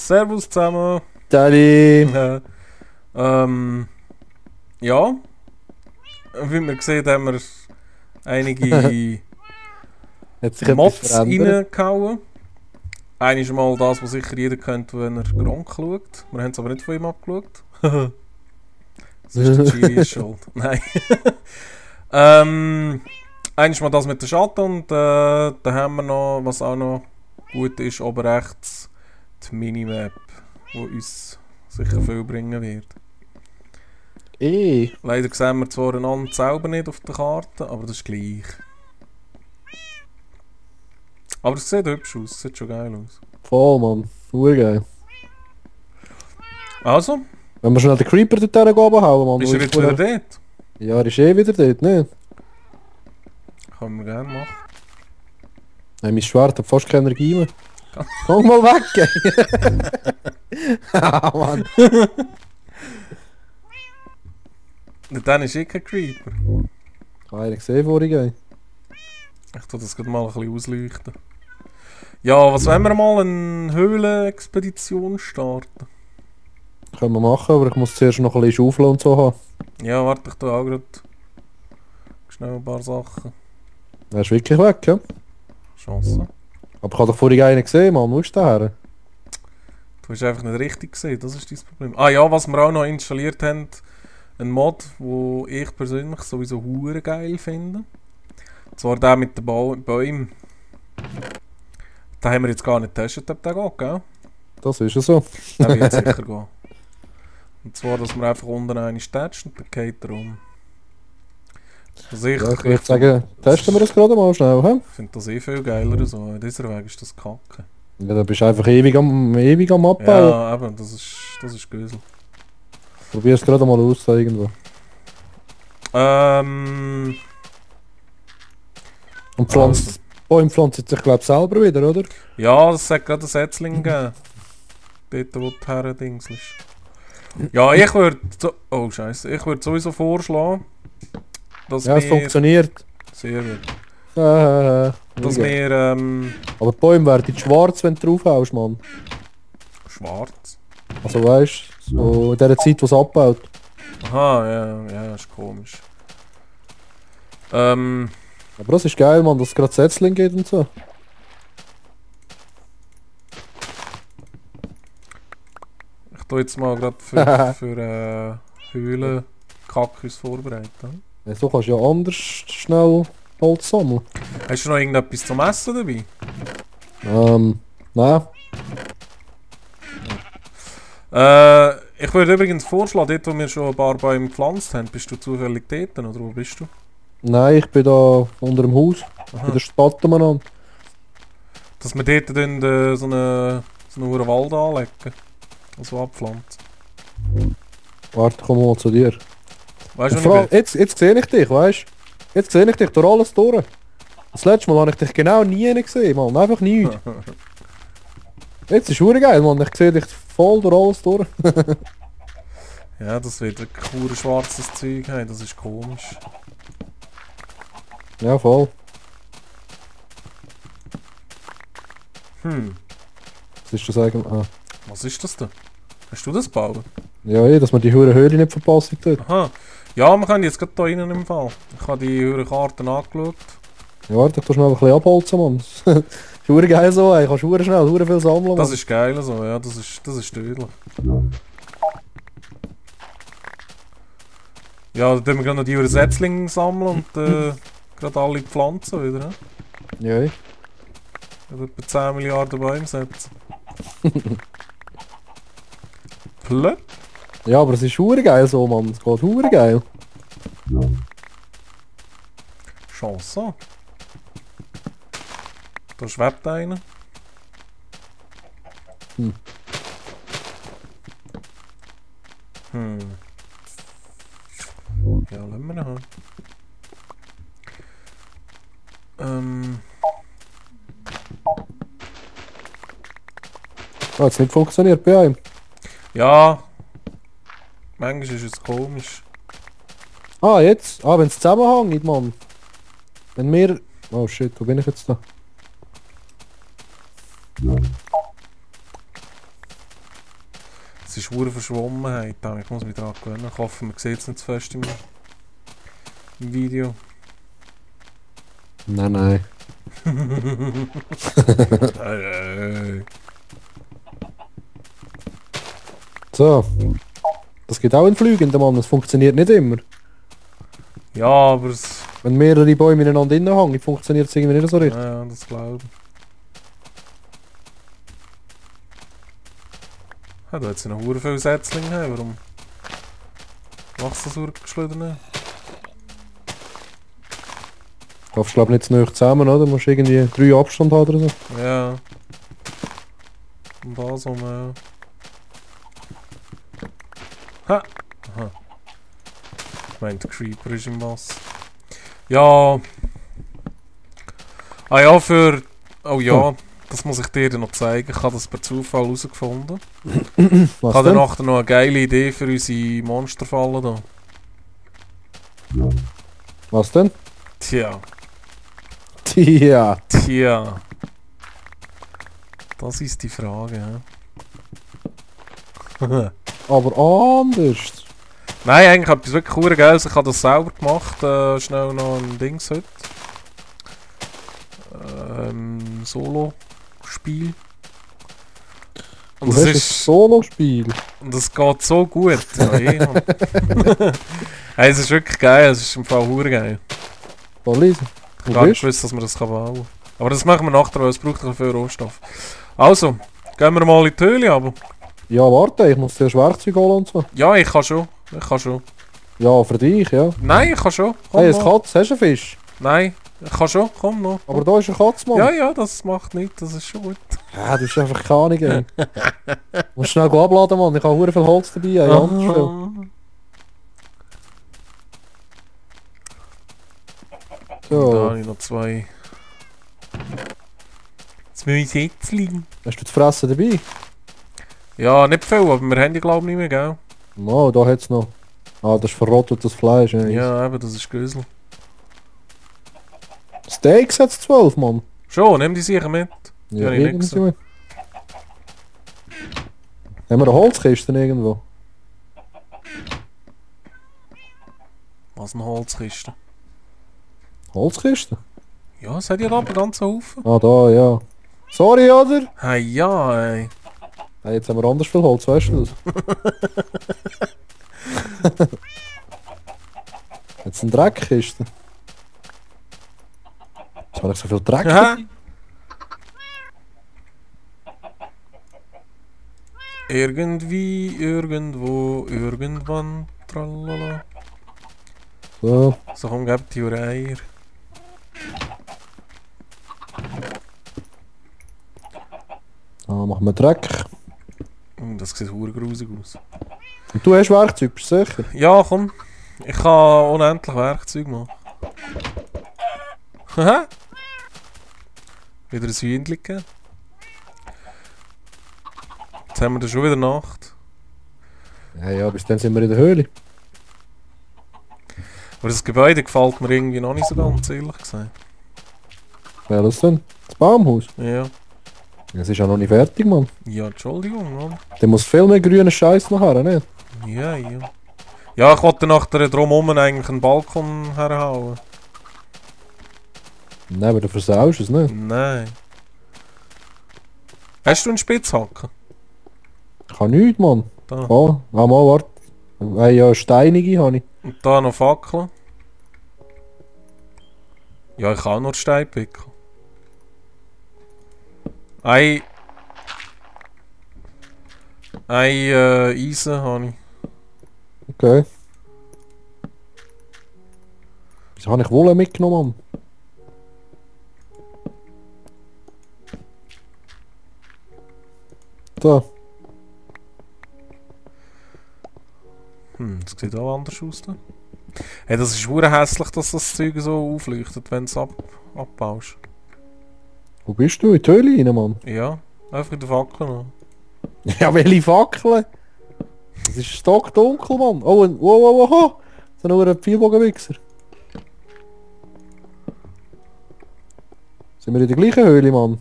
Servus zusammen. Dali! Ja, wie wir gesehen haben, wir einige Hat sich Mods etwas verändert? reingehauen. Einer ist mal das, was sicher jeder kennt, wenn er Gronk schaut. Wir haben es aber nicht von ihm abgeschaut. Das ist der Chiri schuld. Nein. Eines mal das mit der Schatten und da haben wir noch, was auch noch gut ist, oben rechts die Minimap, die uns sicher viel bringen wird. Leider sehen wir zwar einander selber nicht auf der Karte, aber das ist gleich. Aber es sieht hübsch aus, es sieht schon geil aus. Voll, Mann. Urgeil. Also, Wenn wir schnell den Creeper dort runterhauen, Mann. ist er jetzt wieder dort? Ja, er ist eh wieder dort, ne? Können wir gerne machen. Hey, mein Schwert hat fast keine Energie mehr. Komm mal weg, ey! Ah, Mann. Und dann ist kein Creeper. Keiner gesehen vorhin, ey. Ich tue das gerade mal ein bisschen ausleuchten. Ja, was wollen wir mal? Eine Höhlenexpedition starten? Können wir machen, aber ich muss zuerst noch ein bisschen schaufeln und so haben. Ja, warte, ich tue auch gerade schnell ein paar Sachen. Er ist wirklich weg, ja? Chance. Aber ich habe doch vorhin einen gesehen, Mann. Wo ist der her? Du hast einfach nicht richtig gesehen, das ist dein Problem. Ah ja, was wir auch noch installiert haben, ein Mod, den ich persönlich sowieso hure geil finde. Und zwar der mit den Bäumen. Den haben wir jetzt gar nicht getestet, ob der geht, gell? Das ist ja so. Der wird sicher gehen. Und zwar, dass man einfach unten eine tätscht und dann geht er um. Also Ja, ich würde sagen, testen wir das gerade mal schnell, hä? Ich finde das eh viel geiler so. In dieser Weg ist das kacke. Ja, da bist du einfach ewig am Abbauen. Ja, eben, das ist Gösel. Probier es gerade mal aus, irgendwo. Und pflanzt... Bäume pflanzen sich, glaube ich, selber wieder, oder? Ja, das hat gerade ein Setzling gegeben. Dort, wo die Herren Dings ist. Ja, ich würde... Oh, Scheiße. Ich würde sowieso vorschlagen, dass Ja, es funktioniert. Sehr gut. Dass Okay. wir... Aber die Bäume werden schwarz, wenn du draufhaust, Mann. Schwarz. Also weißt du, so in der Zeit, wo es abbaut. Aha, ja, ist komisch. Aber das ist geil, Mann, dass es gerade Setzling geht und so. Ich tue jetzt mal gerade für Höhlen Kaktus vorbereiten. Ja, so kannst du ja anders schnell Holz sammeln. Hast du noch irgendetwas zum Essen dabei? Nein. Ich würde übrigens vorschlagen, dort wo wir schon ein paar Bäume gepflanzt haben, bist du zufällig dort oder wo bist du? Nein, ich bin da unter dem Haus. Aha. Bei der Spattenmann an. Dass wir dort dann so einen Wald anlegen. Also abpflanzen. Warte, komm mal zu dir. Weißt du, Und vor allem, jetzt sehe ich dich, weißt du? Jetzt sehe ich dich durch alles durch. Das letzte Mal habe ich dich genau nie gesehen, Mann. Einfach nie. Jetzt ist es geil, Mann. Ich sehe dich voll durch alles durch. Ja, das wird ein cooles schwarzes Zeug haben, das ist komisch. Ja, voll. Was ist das eigentlich? Ah. Was ist das denn? Hast du das gebaut? Ja, dass man die hure Höhle nicht verpasst dort. Aha. Ja, wir können jetzt gerade hier rein im Fall. Ich habe die Karten angeschaut. Ja, warte, ich tu schnell ein bisschen abholzen, Mann. Das ist hure geil so, ey. Kannst hure schnell hure viel sammeln, Mann. Das ist geil so, ja, das ist tödlich. Ja, dann tun wir gerade noch die Setzlinge sammeln und gerade alle Pflanzen wieder. Ne? Ja, Ich würde etwa 10 Milliarden Bäume setzen. Plöpp. ja, aber es ist hure geil so, Mann. Es geht hure geil. Chance. Da schwebt einer. Ja, lassen wir ihn haben. Ah, hat's nicht funktioniert bei einem. Ja. Manchmal ist es komisch. Ah, jetzt? Ah, wenn es zusammenhängt, Mann. Wenn wir... Oh shit, wo bin ich jetzt da? Es ist hure Verschwommenheit. Ich muss mich daran gewöhnen. Ich hoffe, man sieht es nicht zu fest im Video. Nein, nein. So. Das geht auch in Flügenden, Mann. Das funktioniert nicht immer. Ja, aber es... Wenn mehrere Bäume ineinander hängen, funktioniert es irgendwie nicht so richtig. Ja, das glaube ich. Ja, da hat sie noch hure viele Setzlinge. Hey, warum machst du das urgeschleudert nicht? Du darfst glaube nicht zu nahe zusammen, oder? Du musst irgendwie 3 Abstand haben oder so. Ja. Und da so, ja. Ha! Aha. Ich meine, der Creeper ist im Wasser. Ja. Ah ja, für... Oh ja, das muss ich dir dann noch zeigen. Ich habe das per Zufall herausgefunden. Ich Was habe denn? dann nachher noch eine geile Idee für unsere Monsterfallen da. Was denn? Tja. Tja. Tja. Das ist die Frage, ja. Aber anders. Nein, eigentlich etwas wirklich cool Geiles. Ich habe das selber gemacht. Schnell noch ein Dings heute. Solo-Spiel. Und Du das hast ein ist... Solo-Spiel. Und das geht so gut. Ja, hey, es ist wirklich geil. Es ist im Fall hure geil. Voll easy. Ich Wo habe gar nicht bist du? gewusst, dass man das bauen kann. Aber das machen wir nachher, weil es braucht ein viel Rohstoff. Also, gehen wir mal in die Höhle, aber... Ja, warte, ich muss zuerst Werkzeug holen und so. Ja, ich kann schon. Ich kann schon. Ja, für dich, ja. Nein, ich kann schon. Komm Hey, eine noch. Katze, hast du einen Fisch? Nein, ich kann schon. Komm noch. Aber da ist eine Katze, Mann. Ja, ja, das macht nichts. Das ist schon gut. Ja, du hast einfach keine Ahnung, ey. Musst schnell abladen, Mann. Ich habe hure viel Holz dabei, ey. Anders viel. Da So, habe ich noch zwei. Zwei Sätzchen. hast du das Fressen dabei? Ja, nicht viel, aber wir haben die glaube ich nicht mehr, gell? No, da hat's noch. Ah, das ist verrottetes Fleisch, ey. Ja, eben, das ist Grüsel. Steaks hat's 12, Mann. Schon, nimm die sicher mit. Ja, Ja, ich irgendwie. nix. Haben wir eine Holzkiste irgendwo? Was eine Holzkiste. Holzkiste? Ja, es hat ja da einen ganzen Haufen. Ah, da, ja. Sorry, oder? Hey, ja, ey. Hey, jetzt haben wir anders viel Holz, weißt du das? Jetzt eine Dreckkiste. Jetzt habe ich so viel Dreck. Aha. Irgendwie, irgendwo, irgendwann, tralala. So, So, komm, gib die Eier. da machen wir Dreck. Das sieht hure grusig aus. Und du hast Werkzeug, bist du sicher? Ja, komm. Ich kann unendlich Werkzeug machen. Haha. Wieder ein Hühnchen gegeben. Jetzt haben wir da schon wieder Nacht. Ja, ja, bis dann sind wir in der Höhle. Aber das Gebäude gefällt mir irgendwie noch nicht so ganz, ehrlich gesagt. Wer das denn? Das Baumhaus? Ja. Es ist ja noch nicht fertig, Mann. Ja, Entschuldigung, Mann. Der muss viel mehr grünen Scheiß noch haben, nicht? Ja, ja. Ja, ich wollte nach der drumherum eigentlich einen Balkon herhauen. Nein, aber du versaust es nicht. Nein. Hast du einen Spitzhacken? Ich kann nichts, Mann. Da. Oh, ah, mal, warte. Ja, steinige habe ich. Und da noch Fackeln. Ja, ich kann auch nur Stein picken. Ein Eisen habe ich. Okay. Wieso habe ich Wolle mitgenommen, Mann? So. Das sieht auch anders aus. Da. Hey, das ist hure hässlich, dass das Zeug so aufleuchtet, wenn du es abbaust. Wo bist du? In die Höhle rein, Mann? Ja, einfach in der Fackel noch. Ja, welche Fackeln? Es ist stockdunkel, Mann. Oh, wow, wow, wow. Das ist nur ein Pfeilbogenwichser. Sind wir in der gleichen Höhle, Mann?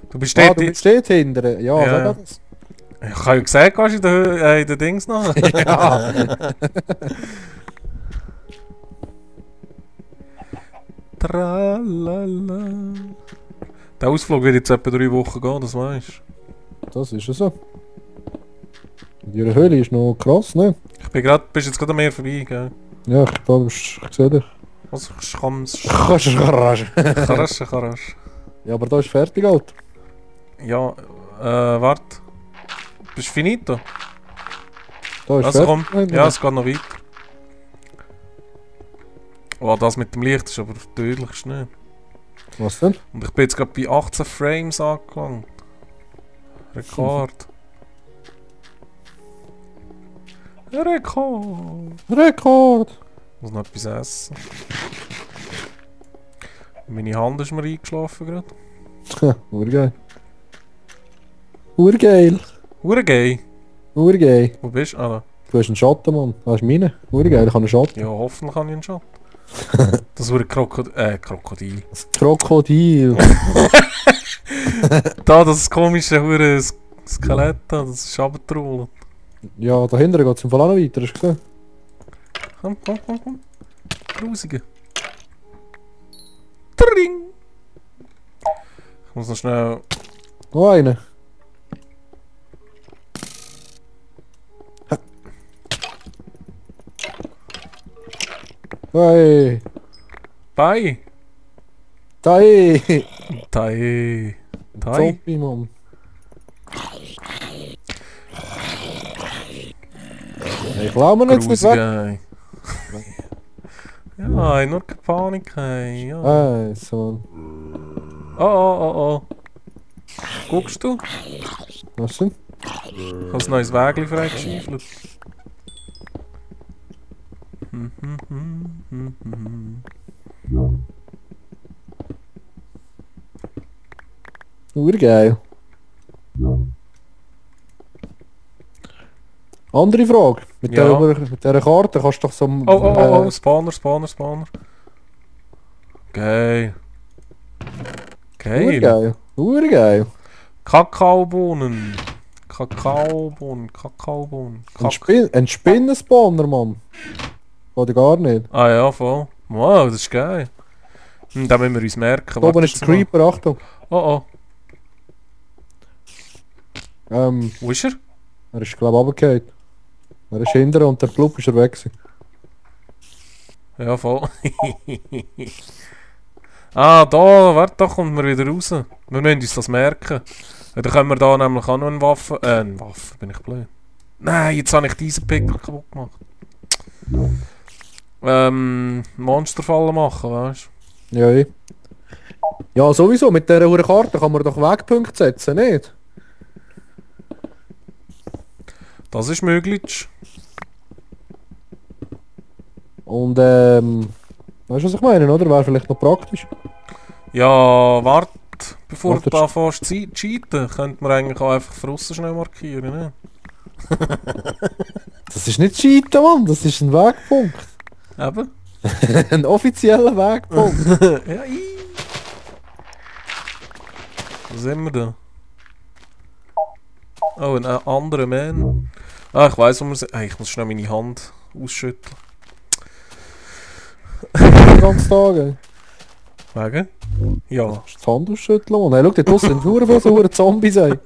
Du bist Ah, dort... du bist dort hinten. Ja, Ja, sag ja. das. Ich habe ja gesagt, was in der Dings noch. Ja. Tralala. Der Ausflug wird jetzt etwa 3 Wochen gehen, das weißt du. Das ist ja so. Die Höhle ist noch krass, ne? Bist jetzt gerade an mir vorbei, gell? Ja, ich sehe dich. Was Schams. Karasch. Ja, aber da ist fertig, Alter. Ja, warte. Bist du finito? Da ist Also fertig. komm, ja, es geht noch weiter. Oh, das mit dem Licht ist aber tödlich schnell. Was denn? Und ich bin jetzt gerade bei 18 Frames angelangt. Rekord. Rekord! Ich muss noch etwas essen. Meine Hand ist mir eingeschlafen gerade. Urgeil. Urgeil. Urgei. Urgeil. Wo bist du? Ah, da. Du hast einen Schatten, Mann. Das ist meine. Urgeil, ich habe einen Schatten. Ja, hoffentlich habe ich einen Schatten. Das war ein Krokodil. Das Krokodil. Da, das komische hure Skelett da, das ist abgetrollt. Ja, dahinter geht es im Fall auch noch weiter, hast du gesehen? Komm. Grusige. Tring! Ich muss noch schnell... Noch einen. Hey. Bye! Tai. Tai! Zombie, Mann. Ich glaube mir jetzt nicht weg. Grusige. Ja, nur keine Panik, hey. Ja. Nice, Mann. Oh. Guckst du? Was denn? Ich habe ein neues Wägli freigeschiefelt. Urgeil. Andere Frage. Mit dieser Karte kannst du doch so... Oh, Spawner. Geil. Urgeil. Urgeil. Kakaobohnen. Ein Spinnenspawner, Mann. Oder gar nicht. Ah ja, voll. Wow, das ist geil. Da müssen wir uns merken. Da oben ist ein Creeper, Achtung. Oh. Wo Wo ist er? Er ist, glaube ich, runtergefallen. Er ist hinter und der Blub ist er weg gewesen. Ja, voll. Ah, da kommt man wieder raus. Wir müssen uns das merken. Ja, dann können wir da nämlich auch noch eine Waffe... eine Waffe, bin ich blöd. Nein, jetzt habe ich diesen Picker kaputt gemacht. Monsterfallen machen, weißt du? Ja, ja, sowieso. Mit dieser hohen Karte kann man doch Wegpunkte setzen, nicht? Das ist möglich. Und weißt du, was ich meine, oder? Wäre vielleicht noch praktisch. Ja, warte. Bevor du anfängst zu cheaten, könnte man eigentlich auch einfach Frussen schnell markieren, ne? Das ist nicht cheaten, Mann. Das ist ein Wegpunkt. Eben. Ein offizieller Wegpunkt. Ja, Wo sind wir da? Oh, ein anderer Man. Ah, ich weiss, wo wir sind. Hey, ich muss schnell meine Hand ausschütteln. Den ganzen Tag, ey. Wegen? Ja. Du die Hand ausschütteln, Mann. Hey, schau, da draussen sind viele so Zombies, ey.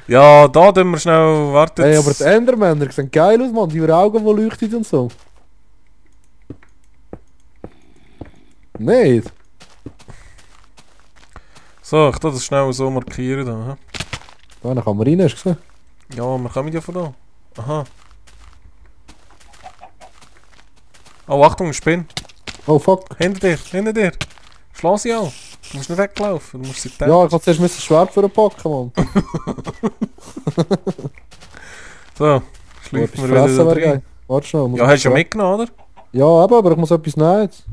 Ja, da tun wir schnell... Warte Hey, jetzt. aber die Endermänner sehen geil aus, Mann. Die haben Augen, die leuchten und so. Nicht? So, ich tue das schnell so markieren. Da, Da kann man rein, hast du gesehen? ja, wir kommen ja von da. Aha. Oh, Achtung, Spinn. Oh, fuck. Hinter dir. Schlau sie auch. Du musst nicht weglaufen, du musst sie Ja, ich kann zuerst das Schwert für packen, Mann. So, schleifen wir wieder da rein. Warte schnell. Ja, hast du ja mitgenommen, oder? Ja, eben, aber ich muss etwas nehmen jetzt.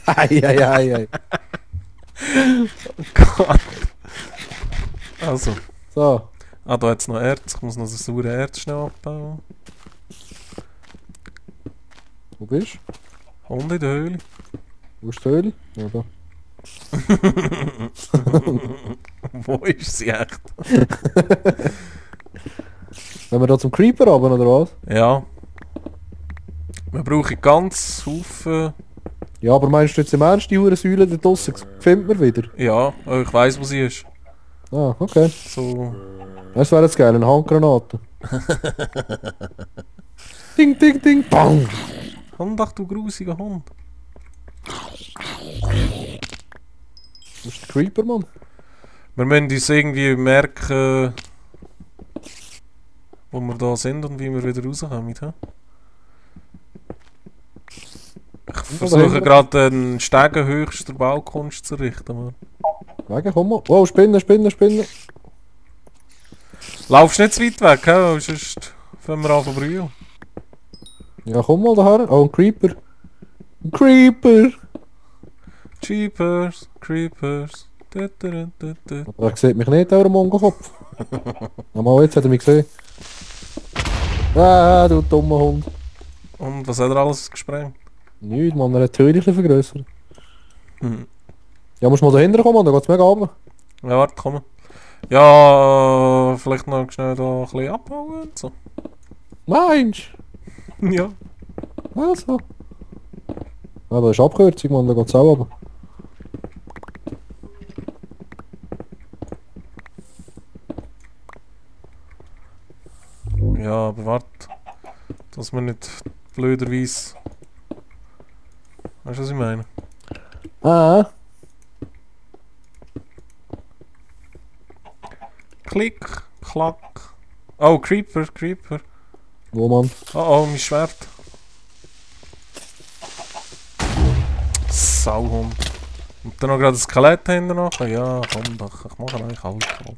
Ei. Oh Gott. Also. So. Ah, da hat es noch Erz. Ich muss noch das saure Erz schnell abbauen. Wo bist du? Hund in der Höhle. Wo ist die Höhle? Ja, da. Wo ist sie echt? Wenn wir da zum Creeper haben, oder was? Ja. Wir brauchen ganz Haufen... Ja, aber meinst du jetzt im Ernst, die Hurensäule da draussen findet man wieder? Ja, ich weiss, wo sie ist. Ah, okay. So... Das wäre jetzt geil, eine Handgranate. Ding, ding, ding, bang! Komm doch, du grusiger Hund. Das ist der Creeper, Mann. Wir müssen uns irgendwie merken, wo wir da sind und wie wir wieder rauskommen. He? Ich versuche gerade einen stegenhöchsten Baukunst zu richten. Mann. Wegen, komm mal. Wow, Spinne, Spinne, Spinne. Laufst nicht zu weit weg, he? Sonst fangen wir an zu brüllen. Ja, komm mal daher. Oh, ein Creeper. Ein Creeper! Jeepers, Creepers. Da, da, da, da, da. Aber er sieht mich nicht, der Mongo-Kopf. Ja, mal, jetzt hat er mich gesehen. Ah, du dummer Hund. Und was hat er alles gesprengt? Nicht, Mann, er hat die Höhe ein bisschen vergrößert. Hm. Ja, musst mal dahinter kommen, da geht's mega runter. Ja, warte, komm. Ja, vielleicht noch schnell da ein bisschen abbauen und so. Meinst Ja. du? Also. Ja, da ist Abkürzung, Mann, da geht's auch runter. Ja, aber warte. Dass wir nicht blöderweise... Weißt du, was ich meine? Ah, Klick, klack. Oh, Creeper, Creeper. wo, Mann? Oh, mein Schwert. Sauhund. Und dann noch gerade ein Skelett hinten noch. Ja, komm doch, ich mache eigentlich alles kaputt.